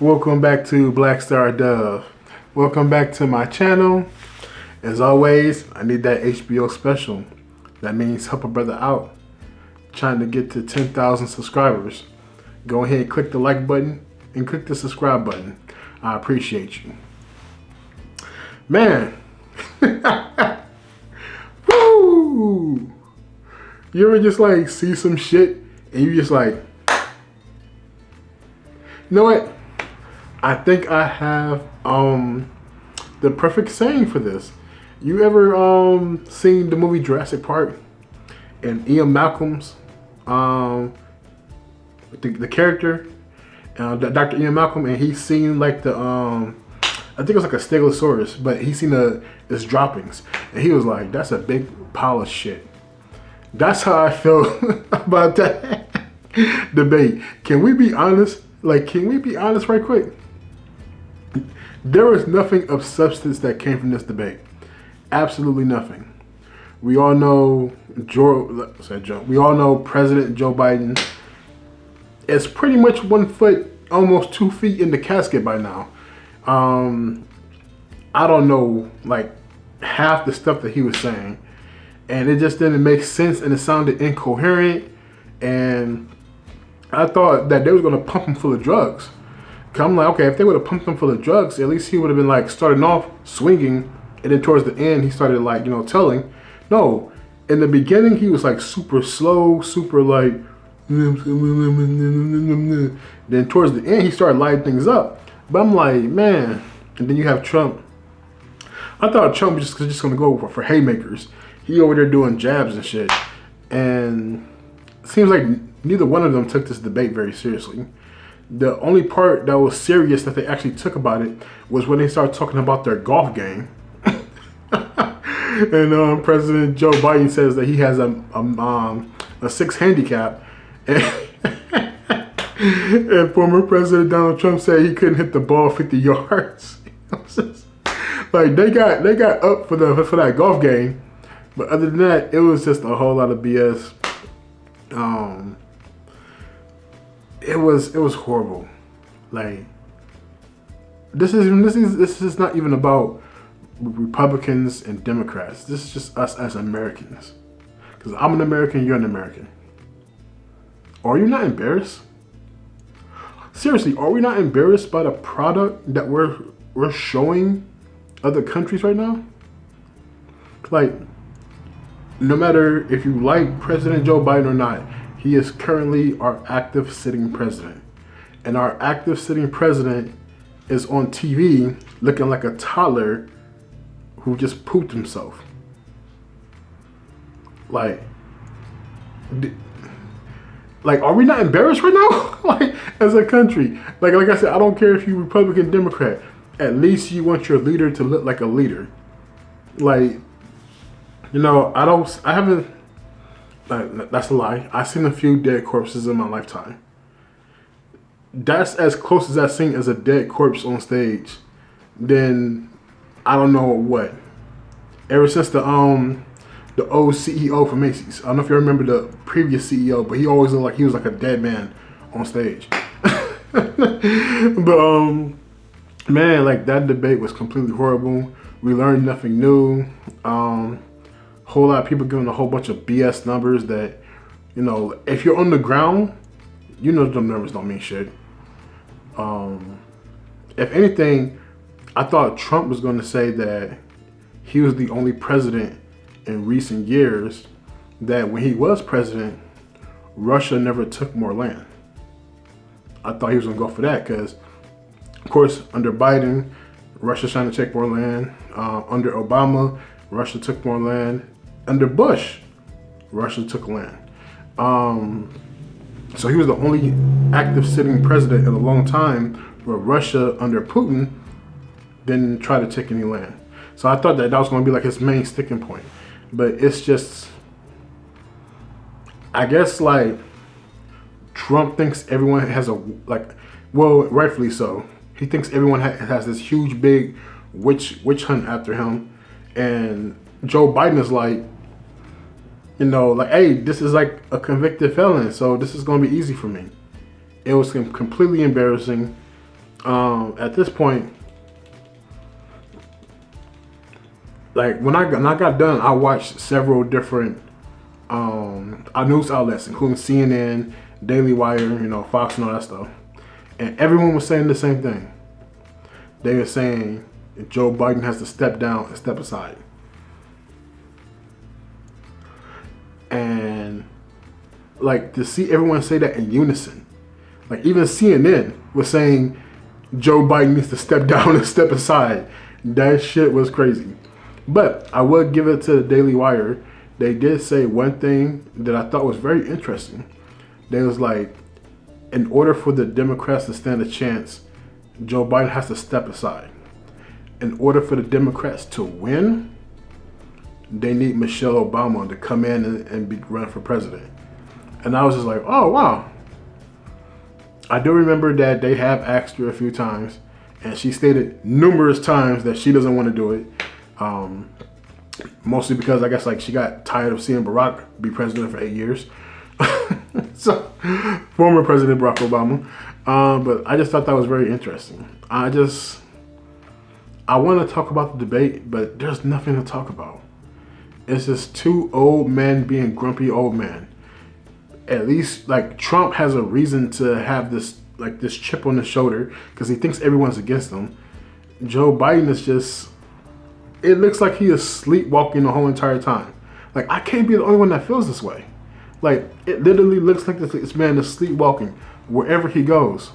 Welcome back to Blackstardove. Welcome back to my channel. As always, I need that HBO special. That means help a brother out. Trying to get to 10,000 subscribers. Go ahead and click the like button and click the subscribe button. I appreciate you. Man. Woo! You ever just like see some shit and you just like, you know what? I think I have the perfect saying for this. You ever seen the movie Jurassic Park and Ian Malcolm's the character, Dr. Ian Malcolm, and he's seen like the I think it was like a stegosaurus, but he seen its droppings, and he was like, "That's a big pile of shit." That's how I felt about that debate. Can we be honest? Like, can we be honest right quick? There was nothing of substance that came from this debate. Absolutely nothing. We all know we all know President Joe Biden is pretty much 1 foot, almost 2 feet in the casket by now. I don't know like half the stuff that he was saying, and it just didn't make sense, and it sounded incoherent. And I thought that they was gonna pump him full of drugs. Cause I'm like, okay, if they would have pumped him full of drugs, at least he would have been like starting off swinging, and then towards the end he started like, you know, telling. No, in the beginning he was like super slow, super like. Then towards the end he started lighting things up. But I'm like, man. And then you have Trump. I thought Trump was just gonna go for haymakers. He over there doing jabs and shit, and it seems like neither one of them took this debate very seriously. The only part that was serious that they actually took about it was when they started talking about their golf game. And President Joe Biden says that he has a 6 handicap, and former President Donald Trump said he couldn't hit the ball 50 yards. Like they got up for that golf game, but other than that, it was just a whole lot of BS. It was horrible. Like this is not even about Republicans and Democrats. This is just us as Americans. Because I'm an American, you're an American. Are you not embarrassed? Seriously, are we not embarrassed by the product that we're showing other countries right now? Like, no matter if you like President Joe Biden or not, he is currently our active sitting president. And our active sitting president is on TV looking like a toddler who just pooped himself. Like, are we not embarrassed right now? Like, as a country. Like I said, I don't care if you Republican, Democrat. At least you want your leader to look like a leader. Like, you know, I haven't, that's a lie. I've seen a few dead corpses in my lifetime. That's as close as I've seen as a dead corpse on stage. Then, I don't know what. Ever since the old CEO from Macy's. I don't know if you remember the previous CEO, but he always looked like he was like a dead man on stage. But man, like that debate was completely horrible. We learned nothing new. Whole lot of people giving a whole bunch of BS numbers that, you know, if you're on the ground, you know them numbers don't mean shit. If anything, I thought Trump was going to say that he was the only president in recent years that when he was president, Russia never took more land. I thought he was going to go for that because, of course, under Biden, Russia's trying to take more land. Under Obama, Russia took more land. Under Bush, Russia took land. So he was the only active sitting president in a long time where Russia under Putin didn't try to take any land. So I thought that was going to be like his main sticking point. But it's just, I guess like Trump thinks everyone has well, rightfully so. He thinks everyone has this huge, big witch hunt after him. And Joe Biden is like, you know, like, hey, this is like a convicted felon, so this is going to be easy for me. It was completely embarrassing. At this point, like when I got done, I watched several different news outlets, including CNN, Daily Wire, Fox and all that stuff, and everyone was saying the same thing. They were saying Joe Biden has to step down and step aside. And like to see everyone say that in unison, like even CNN was saying Joe Biden needs to step down and step aside. That shit was crazy. But I would give it to the Daily Wire. They did say one thing that I thought was very interesting. They was like, in order for the Democrats to stand a chance, Joe Biden has to step aside. In order for the Democrats to win, they need Michelle Obama to come in and run for president. And I was just like, oh, wow. I do remember that they have asked her a few times, and she stated numerous times that she doesn't want to do it. Mostly because I guess like she got tired of seeing Barack be president for 8 years. So, former President Barack Obama. But I just thought that was very interesting. I want to talk about the debate, but there's nothing to talk about. It's just two old men being grumpy old men. At least like Trump has a reason to have this chip on his shoulder because he thinks everyone's against him. Joe Biden is just, it looks like he is sleepwalking the whole entire time. Like I can't be the only one that feels this way. Like it literally looks like this man is sleepwalking wherever he goes.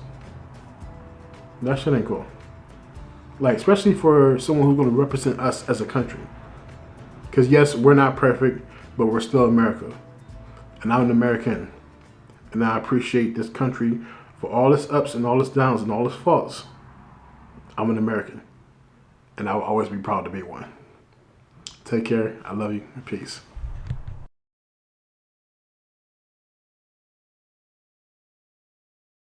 That shit ain't cool. Like especially for someone who's going to represent us as a country. Because yes, we're not perfect, but we're still America. And I'm an American. And I appreciate this country for all its ups and all its downs and all its faults. I'm an American. And I will always be proud to be one. Take care. I love you. Peace.